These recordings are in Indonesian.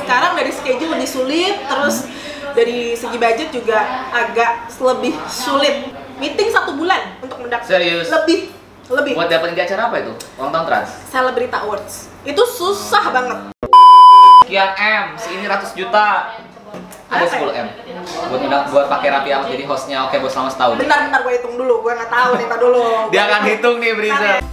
Sekarang dari schedule lebih sulit, terus dari segi budget juga agak lebih sulit. Meeting 1 bulan untuk mendapatkan. Serius? Lebih. Buat dapetin di acara apa itu? Ulang tahun Trans? Celebrity Awards. Itu susah banget. Sekian M, ini 100 juta. Ada 10 M. Buat pakai Raffi Ahmad jadi hostnya Oke Bos selama setahun. Bentar gue hitung dulu, gue nggak tahu nih, dulu. Dia akan hitung nih, Briza.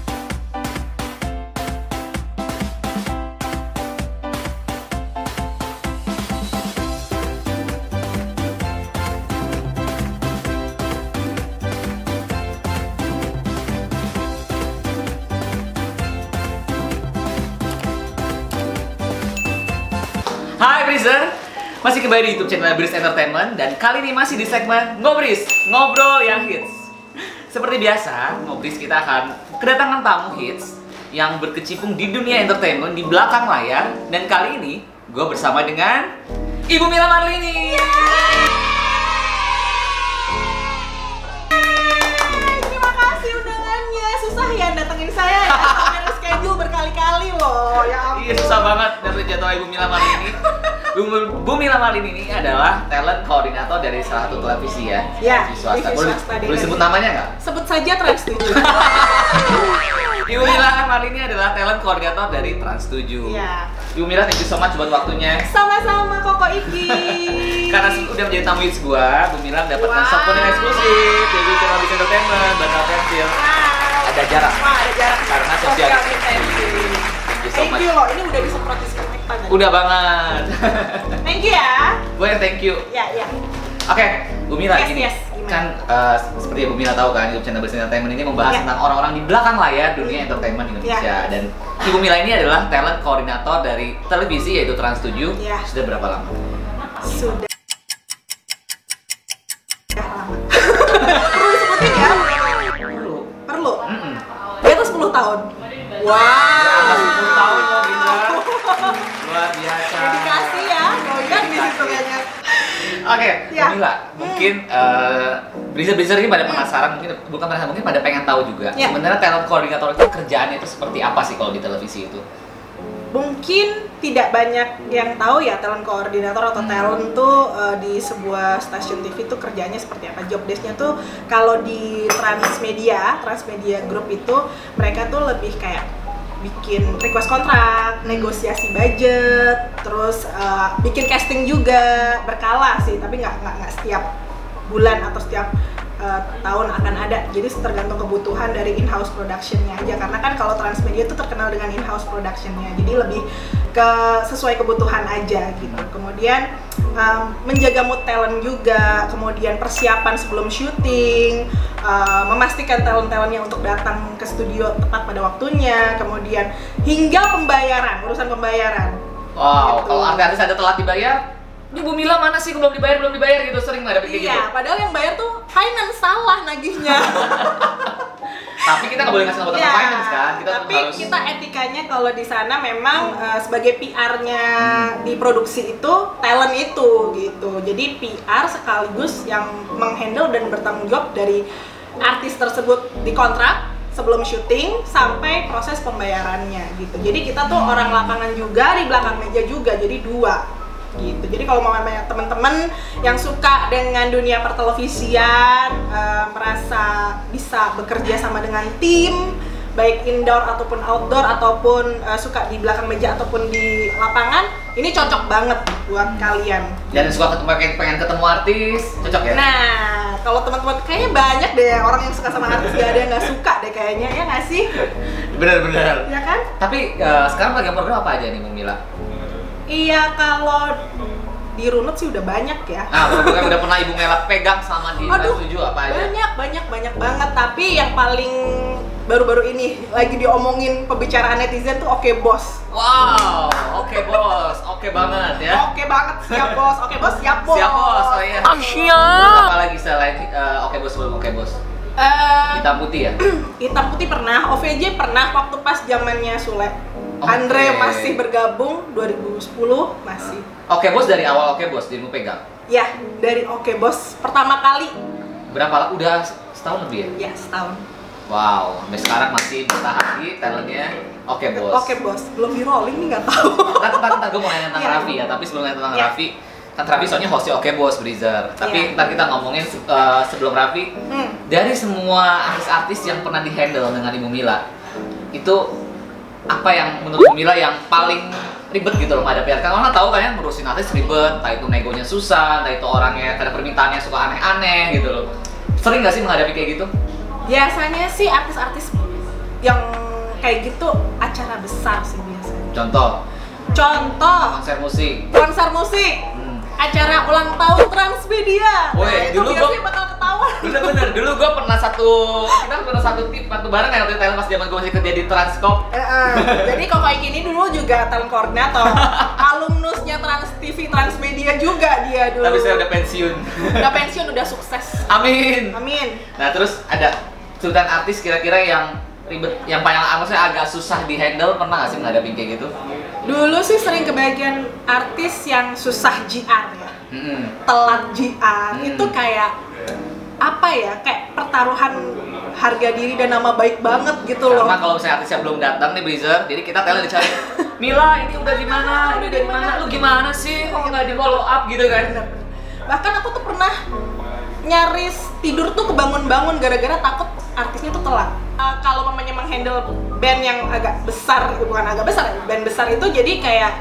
Hai Brizer, masih kembali di YouTube channel Briz Entertainment dan kali ini masih di segmen Ngobris, ngobrol yang hits. Seperti biasa, Ngobris kita akan kedatangan tamu hits yang berkecimpung di dunia entertainment di belakang layar, dan kali ini gue bersama dengan Ibu Mila Marlini. Terima kasih undangannya, susah ya datengin saya ya, sampai schedule berkali-kali loh. Ya ampun. Iya, susah banget dapet jadwal Ibu Mila Marlini. Bu Mila Marlini ini adalah talent koordinator dari salah satu televisi ya, ya di swasta. TV Boleh sebut namanya nggak? Sebut saja Trans 7. Ibu Mila Marlini adalah talent koordinator dari Trans 7. Iya. Ibu Mila, thank you so much buat waktunya. Sama-sama Koko Iki. Karena udah menjadi tamu hits gua, Bu Mila mendapatkan soft content eksklusif dari channel Briz Entertainment, bakal pensil. Ada jarak. Wah, ada jarak. Karena social distancing. Thank you loh, ini udah disemprot disinfektan. Udah banget. Thank you ya. Gue yang thank you. Ya, ya. Oke, Bu Mila, Yes, gini. yes. Kan seperti yang Bu Mila tahu kan, YouTube channel Briz Entertainment ini membahas tentang orang-orang di belakang layar dunia entertainment Indonesia. Dan Ibu Mila ini adalah talent koordinator dari televisi yaitu Trans 7. Sudah berapa lama? Sudah lama. Perlu disebutin ya? Perlu? Dia tuh 10 tahun. Wow. Ya, 10 tahun loh, Briza. Luar biasa. Dedikasi ya, goyang di situ kayaknya. Oke, Bu Mila, mungkin Briza ini pada penasaran, mungkin pada pengen tahu juga. Sebenarnya talent koordinator itu kerjaannya itu seperti apa sih kalau di televisi itu? Mungkin tidak banyak yang tahu ya talent koordinator atau talent tuh di sebuah stasiun TV tuh kerjanya seperti apa. Job desk-nya tuh kalau di Transmedia Group itu mereka tuh lebih kayak bikin request kontrak, negosiasi budget, terus bikin casting juga berkala sih, tapi nggak setiap bulan atau setiap tahun akan ada. Jadi tergantung kebutuhan dari in-house production-nya aja. Karena kan kalau Transmedia itu terkenal dengan in-house production-nya, jadi lebih sesuai kebutuhan aja gitu. Kemudian menjaga mood talent juga, kemudian persiapan sebelum syuting, memastikan talent-talentnya untuk datang ke studio tepat pada waktunya, kemudian hingga pembayaran, urusan pembayaran. Wow, gitu. Kalau artis ada telat dibayar, ini Bu Mila mana sih belum dibayar gitu, sering nggak dapet kayak gitu? Iya, padahal yang bayar tuh finance salah nagihnya. Tapi kita nggak boleh ngasih nomor finance kan? Tapi kita etikanya kalau di sana memang sebagai PR-nya di produksi itu talent itu gitu. Jadi PR sekaligus yang menghandle dan bertanggung jawab dari artis tersebut di kontrak sebelum syuting sampai proses pembayarannya gitu. Jadi kita tuh orang lapangan juga, di belakang meja juga, jadi dua gitu. Jadi kalau mau teman-teman yang suka dengan dunia pertelevisian, merasa bisa bekerja sama dengan tim baik indoor ataupun outdoor, ataupun suka di belakang meja ataupun di lapangan, ini cocok banget buat kalian. Dan suka pengen ketemu artis, cocok ya? Nah, kalau teman-teman kayaknya banyak deh orang yang suka sama artis, gak ada yang nggak suka deh kayaknya, ya nggak sih? Bener-bener. Ya kan? Tapi sekarang program apa aja nih Bu Mila? Iya, kalau di runut sih udah banyak ya. Nah, program udah pernah Ibu Mila pegang sama di Trans 7 apa aja? Banyak banget. Tapi yang paling baru-baru ini lagi diomongin pembicaraan netizen tuh Oke Bos. Wow, Oke Bos, oke banget ya. Oke banget, siap bos. Oke Bos, siap bos. Siap bos, oh iya. Siap. Apa lagi selain Oke Bos sebelum Oke Bos? Hitam putih ya? Hitam putih pernah, OVJ pernah waktu pas zamannya Sule. Andre masih bergabung 2010 masih. Oke Bos dari awal Oke Bos dirimu pegang? Ya, dari Oke Bos pertama kali. Berapa? Udah setahun lebih ya? Ya, setahun. Wow, sampai sekarang masih bertahan di talentnya Oke Bos. Oke Bos, belum di rolling nih nggak tahu. Ntar gue mau nanya tentang Iya. Raffi ya, tapi sebelum nanya tentang Iya. Raffi, kan Raffi soalnya hostnya Oke Bos, Breezer. Tapi Iya. ntar kita ngomongin sebelum Raffi, dari semua artis-artis yang pernah di-handle dengan Ibu Mila, itu apa yang menurut Ibu Mila yang paling ribet gitu loh menghadapi artis? Karena orang tahu kan ya, ngurusin artis ribet, entah itu negonya susah, entah itu orangnya kadang permintaannya suka aneh-aneh gitu loh. Sering nggak sih menghadapi kayak gitu? Biasanya sih artis-artis yang kayak gitu acara besar sih biasanya. Contoh, konser musik. Konser musik, acara ulang tahun Transmedia. Woi, Itu dulu biasanya bakal ketahuan. Bener-bener, dulu gue pernah kita pernah satu bareng ya waktu itu pas zaman gue masih kerja di Transcorp. Jadi kok kayak gini dulu juga talent koordinator, alumnusnya Trans TV, Transmedia juga dia dulu. Tapi saya udah pensiun. Udah pensiun, udah sukses. Amin. Amin. Nah terus ada sultan artis kira-kira yang ribet, yang paling maksudnya agak susah di handle, pernah nggak sih menghadapi kayak gitu? Dulu sih sering kebagian artis yang susah GR ya, telat GR, itu kayak apa ya, kayak pertaruhan harga diri dan nama baik banget gitu loh. Karena kalau misalnya artisnya belum datang nih Breezer, jadi kita tele dicari, Mila ini udah di mana, ini udah di mana, lu gimana sih, kok nggak di follow up gitu kan? Bahkan aku tuh pernah nyaris tidur tuh kebangun-bangun gara-gara takut artisnya tuh telat. Kalau mamanya menghandle band yang agak besar, bukan agak besar ya, band besar itu jadi kayak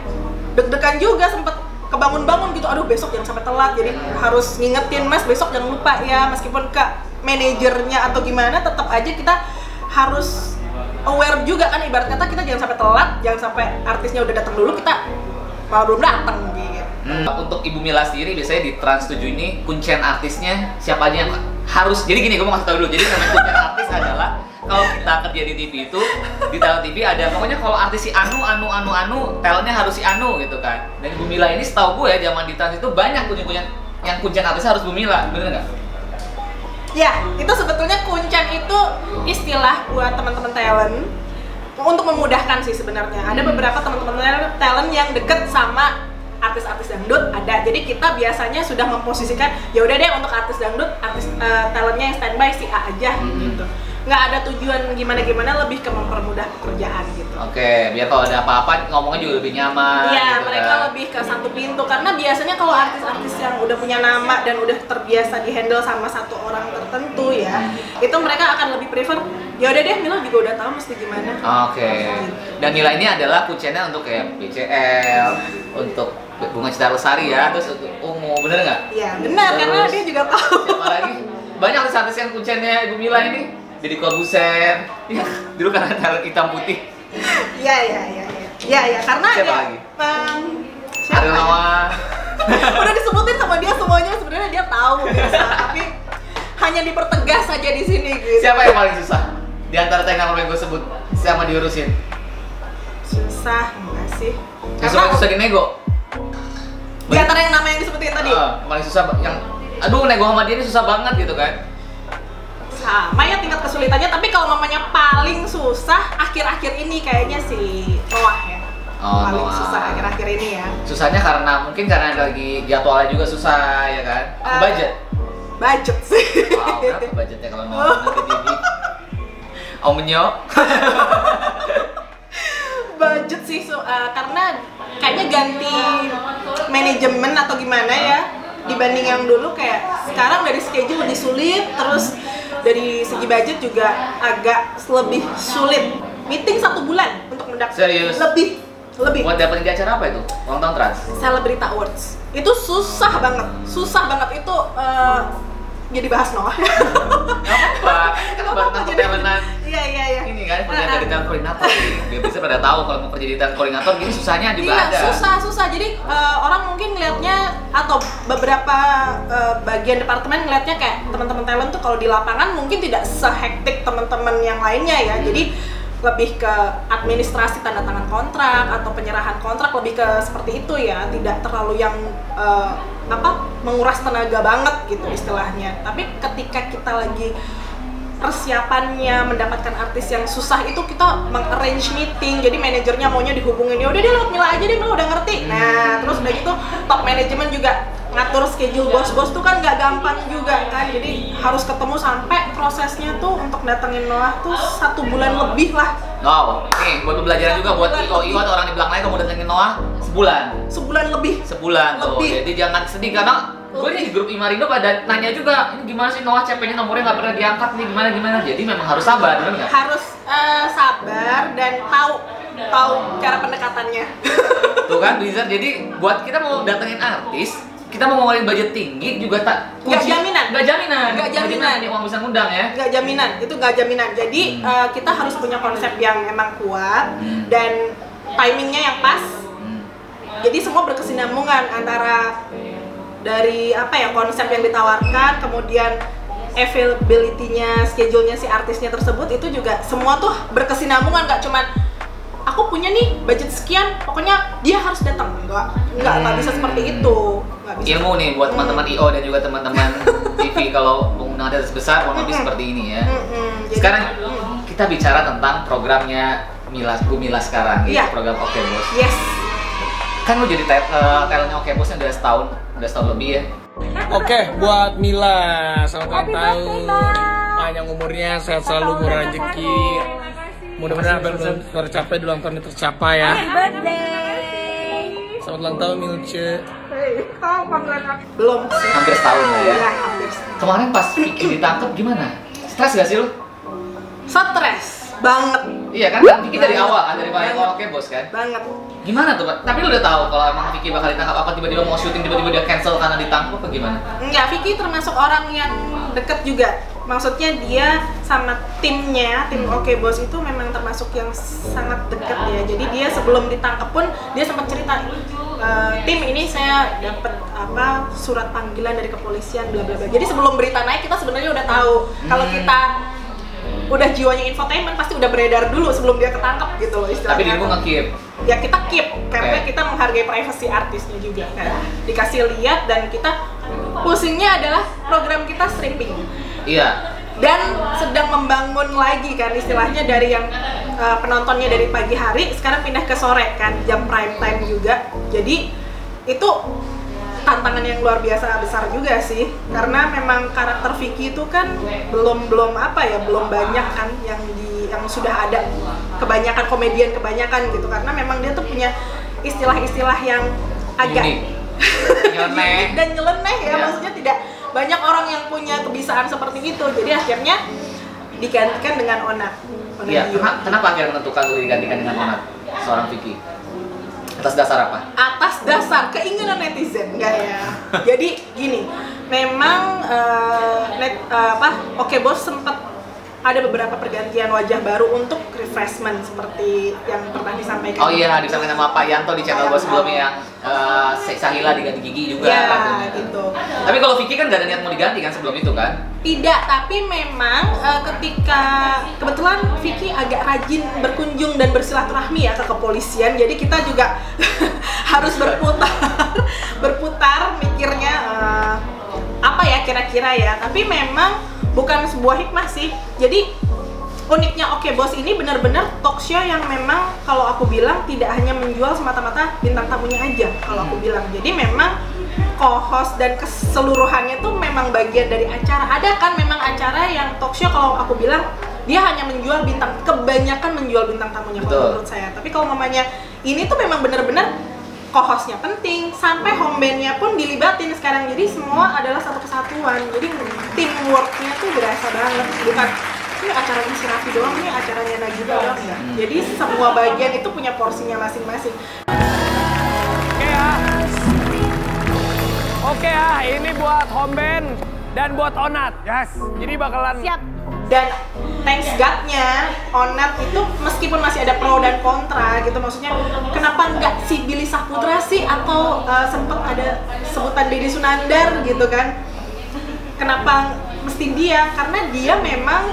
deg-degan juga, sempet kebangun-bangun gitu, aduh besok jangan sampai telat, jadi harus ngingetin Mas besok jangan lupa ya, meskipun ke manajernya atau gimana tetap aja kita harus aware juga kan, ibarat kata kita jangan sampai telat, jangan sampai artisnya udah datang dulu kita malah belum datang gitu. Untuk Ibu Mila sendiri biasanya di Trans 7 ini kuncian artisnya siapa aja yang harus, jadi gini gue mau kasih tau dulu, jadi namanya kuncian artis adalah kalau kita kerja di TV itu, di talent TV ada pokoknya kalau artis si Anu, talentnya harus si Anu gitu kan. Dan Ibu Mila ini setahu gue ya zaman di Trans itu banyak yang kuncian artis harus Bu Mila, bener nggak? Ya, itu sebetulnya kuncian itu istilah buat teman-teman talent untuk memudahkan sih sebenarnya. Ada beberapa teman-teman talent yang deket sama artis-artis dangdut ada. Jadi kita biasanya sudah memposisikan ya udah deh untuk artis dangdut, talentnya yang standby si A aja gitu. Nggak ada tujuan gimana-gimana, lebih ke mempermudah pekerjaan gitu. Oke, biar kalau ada apa-apa ngomongnya juga lebih nyaman. Iya, gitu mereka kan. lebih ke satu pintu, karena biasanya kalau artis-artis yang udah punya nama dan udah terbiasa dihandle sama satu orang tertentu ya, itu mereka akan lebih prefer ya udah deh Mila juga udah tahu mesti gimana. Oke. Dan Mila ini adalah kunciannya untuk kayak BCL, untuk Bunga Citra Lestari ya, terus untuk Ungu, bener nggak? Iya, benar, karena dia juga tahu. Siapa lagi? Banyak artis yang kunciannya Ibu Mila ini. Deddy Corbuzier, ya dulu karena talent hitam putih. Iya, karena Siapa dia, lagi? siapa Ariel ya? Noah. Udah disebutin sama dia semuanya, sebenarnya dia tahu biasa, tapi hanya dipertegas saja di sini gitu. Siapa yang paling susah? Di antara nama yang gue sebut, sama diurusin. Susah enggak sih? Yang paling susah di nego. Di antara yang nama yang disebutin tadi. Paling susah yang aduh nego sama dia ini susah banget gitu kan. Sama ya tingkat kesulitannya, tapi kalau mamanya paling susah akhir-akhir ini kayaknya si Noah ya. Paling Noah. susah akhir-akhir ini ya. Susahnya mungkin karena lagi jadwalnya juga susah ya kan. Budget sih. Wow, berapa budgetnya kalau mau nanti TV? Menyo. Budget sih karena kayaknya ganti manajemen atau gimana ya, dibanding yang dulu. Kayak sekarang dari schedule lebih sulit, terus dari segi budget juga agak lebih sulit. Meeting 1 bulan untuk mendapatkan. Serius? Lebih. Buat dapetin di acara apa itu? Ulang tahun Trans? Celebrity Awards. Itu susah banget itu jadi bahas Noah. Nggak apa-apa, kan baru nangkep talentan. Iya. Ini kan kerja dari talent koordinator. Biar bisa pada tahu kalau mau kerja di talent koordinator gini susahnya juga Iya, ada. susah. Jadi orang mungkin ngelihatnya atau beberapa bagian departemen ngelihatnya kayak teman-teman talent tuh kalau di lapangan mungkin tidak sehektik teman-teman yang lainnya ya. Jadi lebih ke administrasi tanda tangan kontrak atau penyerahan kontrak, lebih ke seperti itu ya, tidak terlalu yang menguras tenaga banget gitu istilahnya. Tapi ketika kita lagi persiapannya mendapatkan artis yang susah itu, kita meng-arrange meeting, jadi manajernya maunya dihubungin, ya udah dia lewat Mila aja deh, Mila udah ngerti. Nah terus udah gitu top manajemen juga ngatur schedule bos-bos tuh kan nggak gampang juga kan, jadi harus ketemu sampai prosesnya tuh untuk datengin Noah tuh 1 bulan lebih lah. Wow, nih buat pembelajaran juga buat IO atau orang di belakang lain kamu datengin Noah sebulan lebih. Sebulan tuh, jadi jangan sedih karena gue nih di grup Imarindo pada nanya juga, ini gimana sih Noah CP-nya nomornya nggak pernah diangkat nih, gimana, jadi memang harus sabar, benar nggak? Harus sabar dan tahu cara pendekatannya. Tuh kan Blizzard, jadi buat kita mau datengin artis, kita mau ngeluarin budget tinggi juga nggak jaminan. Nggak jaminan nih uang bisa ngundang ya. Nggak jaminan, itu nggak jaminan. Jadi kita harus punya konsep yang emang kuat dan timingnya yang pas. Jadi semua berkesinambungan antara dari konsep yang ditawarkan, kemudian availability-nya, schedule-nya si artisnya tersebut, itu juga semua tuh berkesinambungan, nggak cuman aku punya nih budget sekian, pokoknya dia harus datang. Nggak bisa seperti itu. Bisa. Ilmu nih buat teman-teman IO dan juga teman-teman TV kalau menggunakan data besar kurang lebih seperti ini ya. Sekarang kita bicara tentang programnya Mila sekarang, yaitu program Oke Bos. Yes. Kan lu jadi talentnya Oke Bos udah setahun lebih ya. Oke, buat Mila, selamat ulang tahun, panjang umurnya, sehat selalu, murah rezeki. Mudah-mudahan apa yang belum tercapai di ulang tahun ini tercapai ya. Happy birthday. Selamat ulang tahun Milce. Belum. Hampir setahun lah ya. Ya, hampir setahun. Kemarin pas Vicky ditangkap gimana? Stres gak sih lu? Stres banget. Iya kan Vicky dari awal kan, dari awal Oke Bos kan? Banget. Gimana tuh Pak? Tapi lu udah tahu kalau emang Vicky bakal ditangkap, apa tiba-tiba mau syuting tiba-tiba dia cancel karena ditangkap apa gimana? Enggak, Vicky termasuk orang yang deket juga. Maksudnya dia sama timnya, tim Oke Bos itu memang termasuk yang sangat dekat ya. Jadi dia sebelum ditangkap pun dia sempat cerita, tim ini saya dapat surat panggilan dari kepolisian bla bla bla. Jadi sebelum berita naik kita sebenarnya udah tahu. Kalau kita udah jiwanya infotainment pasti udah beredar dulu sebelum dia ketangkap gitu loh istilahnya. Tapi dirimu nge-keep? Ya kita keep, karena kita menghargai privasi artisnya juga kan. Dikasih lihat dan kita pusingnya adalah program kita streaming. Iya. Dan sedang membangun lagi kan istilahnya dari yang penontonnya dari pagi hari sekarang pindah ke sore kan, jam prime time juga. Jadi itu tantangan yang luar biasa besar juga sih, karena memang karakter Vicky itu kan belum banyak kan yang sudah ada, kebanyakan komedian gitu, karena memang dia tuh punya istilah-istilah yang agak nyeleneh dan nyeleneh ya, maksudnya tidak banyak orang yang punya kebiasaan seperti itu, jadi akhirnya digantikan dengan Onat. Iya, kenapa akhirnya menentukan untuk digantikan dengan Onat, seorang Vicky? Atas dasar apa? Atas dasar keinginan netizen, enggak ya. Jadi gini, memang Oke Bos sempat ada beberapa pergantian wajah baru untuk refreshment seperti yang pernah disampaikan. Oh iya, disampaikan sama Pak Yanto di channel gue sebelumnya yang Sahila diganti Gigi juga. Ya, gitu. Tapi kalau Vicky kan gak ada niat mau diganti kan sebelum itu kan? Tidak, tapi memang ketika kebetulan Vicky agak rajin berkunjung dan bersilaturahmi ya ke kepolisian, jadi kita juga harus berputar mikirnya apa ya kira-kira ya. Tapi memang bukan sebuah hikmah sih. Jadi uniknya Oke Bos ini benar-benar talk show yang memang kalau aku bilang tidak hanya menjual semata-mata bintang tamunya aja kalau aku bilang. Jadi memang co-host dan keseluruhannya tuh memang bagian dari acara. Ada kan memang acara yang talk show kalau aku bilang dia hanya menjual kebanyakan menjual bintang tamunya kalau menurut saya. Tapi kalau mamanya ini tuh memang benar-benar co-hostnya penting, sampai home band-nya pun dilibatin sekarang, jadi semua adalah satu kesatuan, jadi teamwork-nya tuh berasa banget, bukan ini acaranya si Raffi doang, ini acaranya Nagita doang, enggak. Jadi semua bagian itu punya porsinya masing-masing. Oke ya, ini buat home band dan buat Onat. Yes. Jadi bakalan Siap. Dan thanks God-nya, Onat itu meskipun masih ada pro dan kontra gitu, maksudnya kenapa nggak si Billy Saputra sih, atau sempet ada sebutan Deddy Sunandar gitu kan, kenapa mesti dia, karena dia memang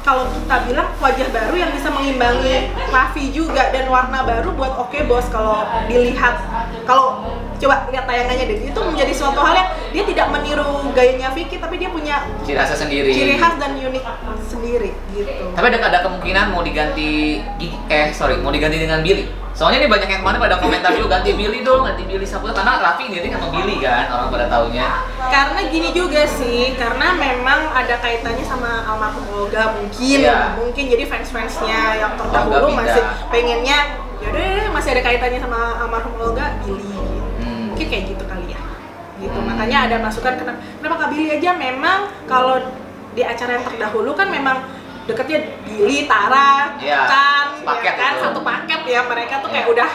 kalau kita bilang wajah baru yang bisa mengimbangi Raffi juga, dan warna baru buat Oke Bos. Kalau dilihat, kalau coba lihat tayangannya deh, itu menjadi suatu hal yang dia tidak meniru gayanya Vicky, tapi dia punya ciri khas sendiri, ciri khas dan unik sendiri gitu. Tapi ada kemungkinan mau diganti mau diganti dengan Billy? Soalnya nih banyak yang kemarin pada komentar juga ganti Billy dong, ganti Billy Saputra karena Raffi ini sama Billy kan orang pada taunya. Karena gini juga sih, karena memang ada kaitannya sama almarhum Olga mungkin. Iya. Mungkin jadi fans-fansnya yang terdahulu Olga masih pindah. pengennya yaudah masih ada kaitannya sama almarhum Olga, Billy gitu. Mungkin kayak gitu kali ya. Gitu. Makanya ada masukan kenapa Kak Billy aja. Memang kalau di acara yang terdahulu kan memang deketnya Billy, Tara, Iya, Chan, sepaket ya kan itu. satu paket ya, mereka tuh kayak Iya. udah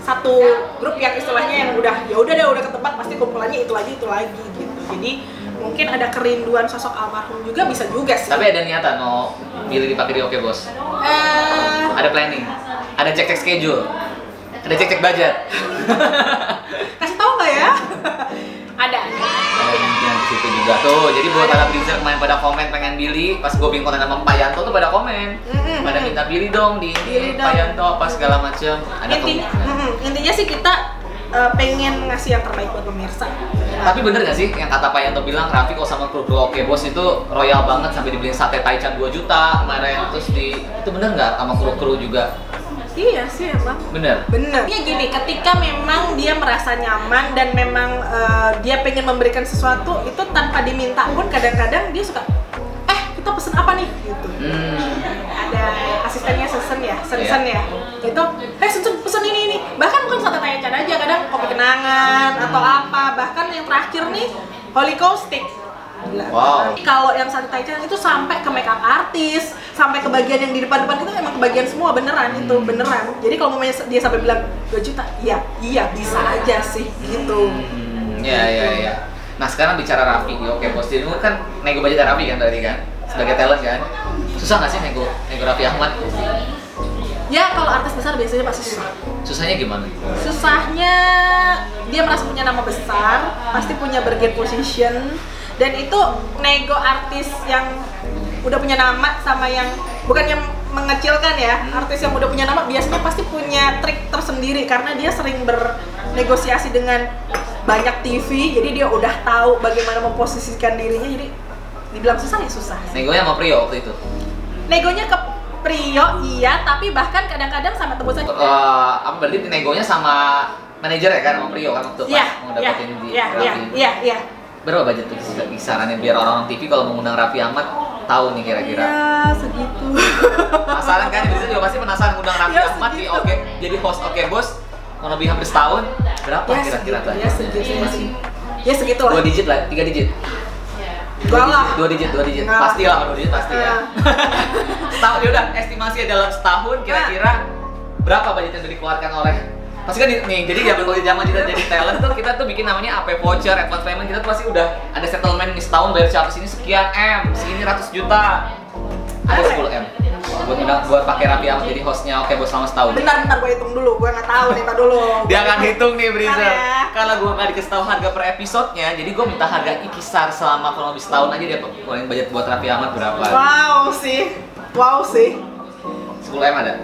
satu grup yang istilahnya yang udah ya udah ketebak pasti kumpulannya itu lagi gitu. Jadi mungkin ada kerinduan sosok almarhum juga, bisa juga sih. Tapi ada niatan mau Billy dipakai di Oke Bos. Ada planning, ada cek schedule, ada cek budget. Kasih tahu nggak ya? Ada. Ada kemungkinan di situ juga tuh. Jadi buat para Blizzard main pada komen pengen Billy, pas gue bikin konten sama Pak Yanto tuh pada komen, pada minta Billy dong di Billy Pak dong. Yanto apa segala macem. Ada Intinya, kemungkinan. intinya sih kita pengen ngasih yang terbaik buat pemirsa. Tapi bener gak sih yang kata Pak Yanto bilang Raffi kok sama kru Oke Bos itu royal banget sampai dibeliin sate Taichan 2 juta kemarin, terus itu bener nggak sama kru juga? Iya sih emang. Bener. Bener. Ya gini, ketika memang dia merasa nyaman dan memang dia pengen memberikan sesuatu itu tanpa diminta pun kadang-kadang dia suka kita pesen apa nih gitu. Ada asistennya Sesen ya, Sensen ya. Itu Sensen pesen ini. Bahkan bukan sate Taichan aja, kadang kopi kenangan atau apa. Bahkan yang terakhir nih Holy Caustic. Gila. Wow. Kalau yang sate Taichan itu sampai ke makeup artis, sampai ke bagian yang di depan-depan itu emang kebagian semua beneran itu beneran. Jadi kalau mau dia sampai bilang 2 juta, iya bisa aja sih gitu. Iya. Nah sekarang bicara Raffi di Oke Bos, jadi kan nego budget Raffi kan berarti kan sebagai talent kan. Susah nggak sih nego Raffi Ahmad? Ya kalau artis besar biasanya pasti susah. Susahnya gimana? Susahnya dia merasa punya nama besar, pasti punya bargain position, dan itu nego artis yang udah punya nama sama yang bukannya mengecilkan ya, artis yang udah punya nama biasanya pasti punya trik tersendiri karena dia sering bernegosiasi dengan banyak TV, jadi dia udah tahu bagaimana memposisikan dirinya, jadi dibilang susah ya susah. Negonya sama Prio waktu itu? Negonya ke Prio iya, tapi bahkan kadang-kadang sama tebus aja. Apa berarti negonya sama manajer ya kan sama Prio kan waktu pas mau dapetin di Raffi? Iya. Berapa budget tuh kisarannya biar orang-orang TV kalau mengundang Raffi Ahmad tahu nih kira-kira? Ya segitu. Penasaran kan? Bisa juga pasti penasaran undang Raffi Ya, Ahmad di segitu. Oke jadi host Oke Bos mau lebih hampir setahun berapa kira-kira segitu, budgetnya? ya segitu sih. Ya segitu lah. 2 digit lah, 3 digit. Enggak lah. 2 digit. Enggak. Pasti lah 2 digit pasti ya. Setahun ya udah estimasi dalam setahun kira-kira berapa budget yang dikeluarkan oleh pasti kan nih, jadi zaman kita jadi talent tuh kita tuh bikin namanya AP voucher, advance payment, kita tuh pasti udah ada settlement nih setahun bayar siapa sini sekian M, sini ratus juta, ada 10 M buat pakai Raffi Ahmad jadi hostnya Oke Bos selama setahun. Bentar gue hitung dulu, gue nggak tahu nih, tar dulu. Dia akan hitung nih Briza. Ya. Kalau gue nggak dikasih tahu harga per episodenya, jadi gue minta harga kisar selama kurang lebih setahun aja dia keluarin budget buat Raffi Ahmad berapa? Wow sih. 10 M ada.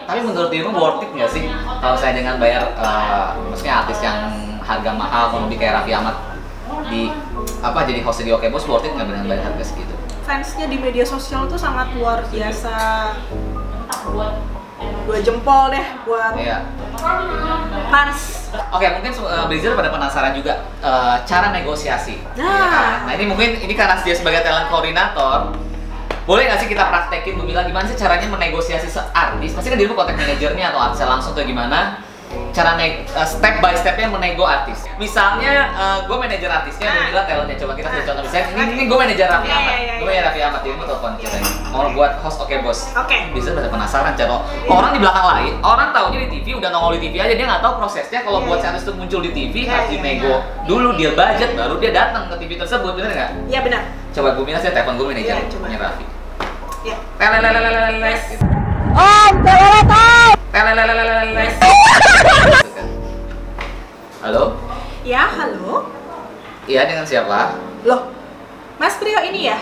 Tapi menurut dirimu worth it nggak sih kalau saya dengan bayar maksudnya artis yang harga mahal kalau lebih kayak Raffi Ahmad di jadi host di Oke Bos, worth it nggak dengan bayar harga segitu? Fansnya di media sosial tuh sangat luar biasa. 2 jempol deh buat Iya. fans. Oke, mungkin Blizzard pada penasaran juga cara negosiasi. Nah. Nah ini mungkin karena dia sebagai talent koordinator, boleh nggak sih kita praktekin Bu Mila gimana sih caranya menegosiasi artis? Pasti kan dirimu kontak manajernya atau artisnya langsung atau gimana? Cara step by stepnya menego artis. Misalnya gue manajer artisnya, Bu Mila talentnya. Coba kita contoh misalnya ini gue manajer Raffi Ahmad. Gue manajer Raffi Ahmad, jadi mau telepon ceritanya. Mau buat host Oke Bos. Oke. Bisa pada penasaran cara orang di belakang lain, orang taunya di TV udah nongol di TV aja, dia nggak tahu prosesnya kalau buat si artis itu muncul di TV harus dinego dulu dia budget baru dia datang ke TV tersebut, bener nggak? Iya benar. Coba Bu Mila saya telepon gue manajer Iya, coba. punya Raffi. Iya. Teleleleleleles. Teleleleleleles. Halo? Ya, halo. Iya, dengan siapa? Loh, Mas Prio ini ya?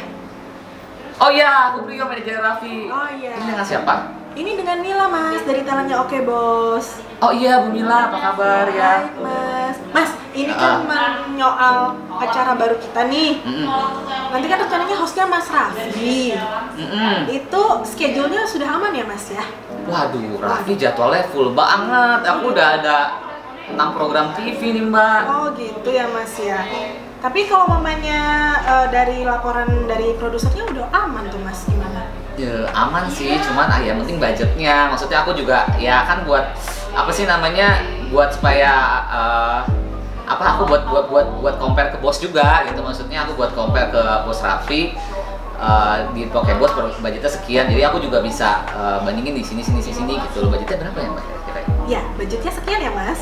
Oh iya, aku Prio manajer Raffi. Oh iya. Ini dengan siapa? Ini dengan Mila Mas, dari talentnya Oke Bos. Oh iya, Bu Mila, apa kabar ya? Baik, Mas. Mas, ini kan menyoal acara baru kita nih. Nanti kan rencananya hostnya Mas Raffi. Itu schedule-nya sudah aman ya Mas ya? Waduh, Raffi jadwalnya full banget. Aku udah ada 6 program TV nih Mbak. Oh gitu ya Mas ya. Tapi kalau mamanya dari laporan dari produsernya udah aman tuh Mas, gimana? Ya aman sih, cuman yang penting budgetnya. Maksudnya aku juga ya kan buat apa sih namanya, buat supaya aku buat compare ke bos juga gitu. Maksudnya aku buat compare ke bos Raffi, di Poke Bos budgetnya sekian, jadi aku juga bisa bandingin di sini gitu. Budgetnya berapa ya Mbak kira-kira? Ya budgetnya sekian ya Mas.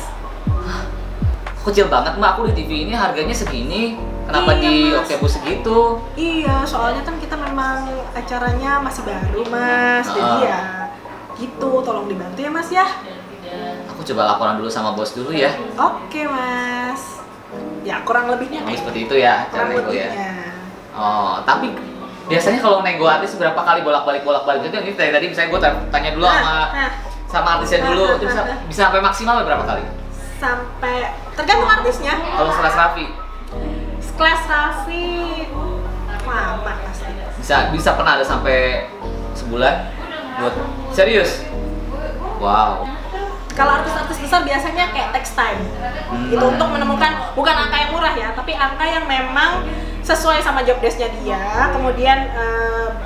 Kecil banget Mbak, aku di TV ini harganya segini, kenapa Iya, di Mas. Oke Bos segitu? Iya, soalnya kan kita memang acaranya masih baru Mas, jadi ya gitu, tolong dibantu ya Mas ya. Aku coba laporan dulu sama bos dulu ya. Oke Mas. Ya kurang lebihnya Oh, kayak seperti itu ya cara kurang nego ya. lebihnya. Oh, tapi biasanya kalau nego artis berapa kali bolak-balik itu ini tadi misalnya gue tanya dulu sama artisnya dulu, itu bisa sampai maksimal berapa kali? Sampai tergantung artisnya. Kalau kelas Raffi Kelas Raffi lama pasti. bisa pernah ada sampai sebulan buat serius. Wow. Kalau artis-artis besar biasanya kayak text time gitu untuk menemukan bukan angka yang murah ya, tapi angka yang memang sesuai sama job desk-nya dia, kemudian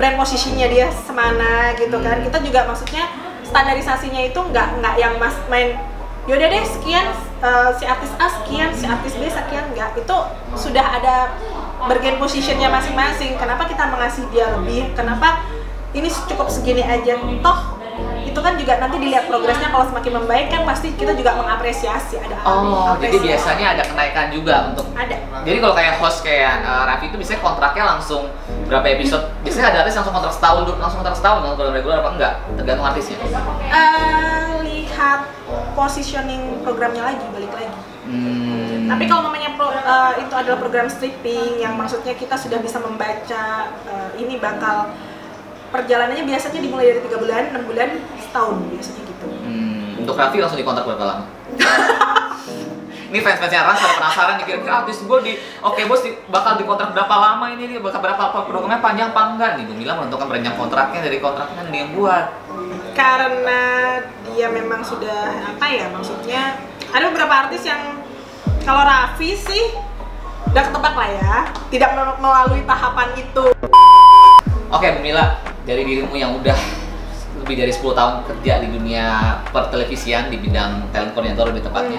brand posisinya dia semana gitu kan. Kita juga maksudnya standarisasinya itu nggak yang mas main yaudah deh sekian si artis A sekian, si artis B sekian, nggak. Itu sudah ada bargain positionnya masing-masing. Kenapa kita mengasih dia lebih? Kenapa ini cukup segini aja? Toh itu kan juga nanti dilihat progresnya, kalau semakin membaik kan pasti kita juga mengapresiasi, ada jadi biasanya ada kenaikan juga untuk ada. Jadi kalau kayak host kayak Raffi itu biasanya kontraknya langsung berapa episode? Biasanya ada artis langsung kontrak setahun kalau reguler apa enggak? Tergantung artisnya. Lihat positioning programnya lagi, balik lagi. Tapi kalau namanya itu adalah program stripping yang maksudnya kita sudah bisa membaca ini bakal perjalanannya biasanya dimulai dari 3 bulan, 6 bulan, setahun biasanya gitu. Untuk Raffi langsung dikontrak berapa lama? Ini fans-fansnya Ras pada penasaran nih, kira-kira artis gue di Oke Bos bakal dikontrak berapa lama ini, bakal berapa programnya panjang apa enggak nih? Gue bilang menentukan panjang kontraknya dari kontraknya dia yang buat. Karena dia memang sudah apa ya, maksudnya ada beberapa artis yang kalau Raffi sih udah ketebak lah ya, tidak melalui tahapan itu. Oke Bu Mila, dari dirimu yang udah lebih dari 10 tahun kerja di dunia pertelevisian di bidang talent koordinator lebih tepatnya,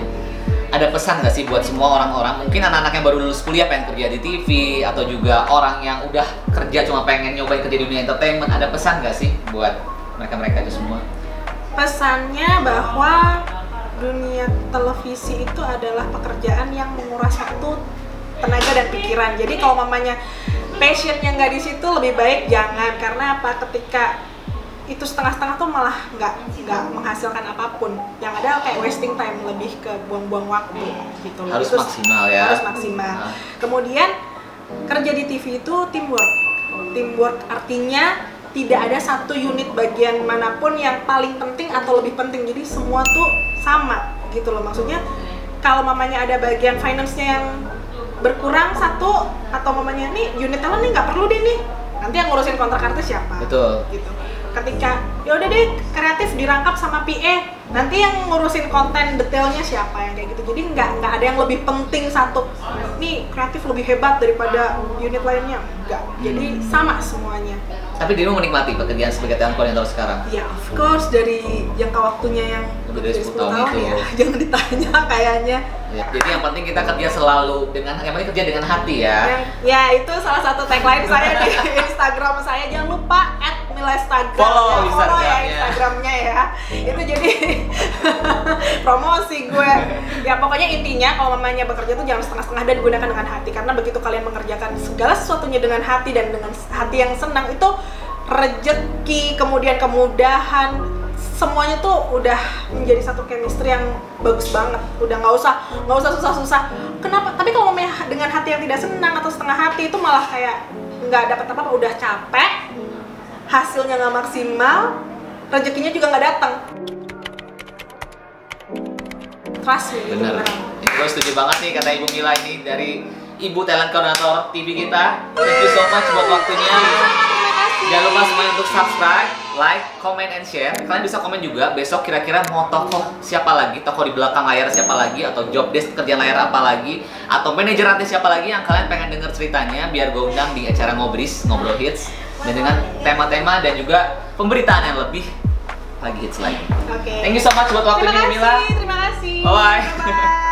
ada pesan nggak sih buat semua orang-orang, mungkin anak-anak yang baru lulus kuliah pengen kerja di TV, atau juga orang yang udah kerja cuma pengen nyobain kerja di dunia entertainment, ada pesan nggak sih buat mereka-mereka itu semua? Pesannya bahwa dunia televisi itu adalah pekerjaan yang menguras waktu, tenaga dan pikiran. Jadi kalau mamanya passionnya nggak di situ, lebih baik jangan. Karena apa? Ketika itu setengah-setengah tuh malah nggak menghasilkan apapun. Yang ada kayak wasting time, lebih ke buang-buang waktu gitu. Harus itu maksimal ya. Harus maksimal. Kemudian kerja di TV itu teamwork. Teamwork artinya tidak ada satu unit bagian manapun yang paling penting atau lebih penting. Jadi semua tuh sama gitu loh. Maksudnya kalau mamanya ada bagian finance-nya yang berkurang satu, atau mamanya nih unit talent nih nggak perlu deh nih, nanti yang ngurusin kontrak artis siapa? Betul. Gitu. Ketika ya udah deh kreatif dirangkap sama PA, nanti yang ngurusin konten detailnya siapa, yang kayak gitu. Jadi nggak ada yang lebih penting satu, nih kreatif lebih hebat daripada unit lainnya, nggak. Jadi sama semuanya. Tapi dirimu menikmati pekerjaan sebagai talent koordinator sekarang? Ya of course, dari jangka waktunya yang lebih dari 10 tahun itu ya, jangan ditanya kayaknya. Ya, jadi yang penting kita kerja selalu dengan, yang penting kerja dengan hati ya. Ya itu salah satu tagline saya di Instagram saya, jangan lupa @milastagram. Follow ya Instagramnya ya. Itu jadi promosi gue. Ya pokoknya intinya kalau mamanya bekerja tuh jangan setengah-setengah dan gunakan dengan hati, karena begitu kalian mengerjakan segala sesuatunya dengan hati dan dengan hati yang senang, itu rezeki, kemudian kemudahan, semuanya tuh udah menjadi satu chemistry yang bagus banget. Udah nggak usah susah-susah. Kenapa? Tapi kalau mamanya dengan hati yang tidak senang atau setengah hati, itu malah kayak nggak dapat apa-apa, udah capek, hasilnya nggak maksimal, rezekinya juga nggak datang. Trust me. Bener. Gue setuju banget nih kata Ibu Mila ini, dari Ibu Talent Koordinator TV kita. Thank you so much buat waktunya. Terima kasih. Jangan lupa semuanya untuk subscribe, like, comment, and share. Kalian bisa komen juga besok kira-kira mau tokoh siapa lagi, tokoh di belakang layar siapa lagi, atau job desk kerjaan layar apa lagi, atau manajer rantai siapa lagi yang kalian pengen denger ceritanya biar gue undang di acara Ngobris, Ngobrol Hits, dan dengan tema-tema dan juga pemberitaan yang lebih lagi hits lagi. Oke. Thank you so much buat waktunya Mila. Terima kasih. Bye-bye. Bye.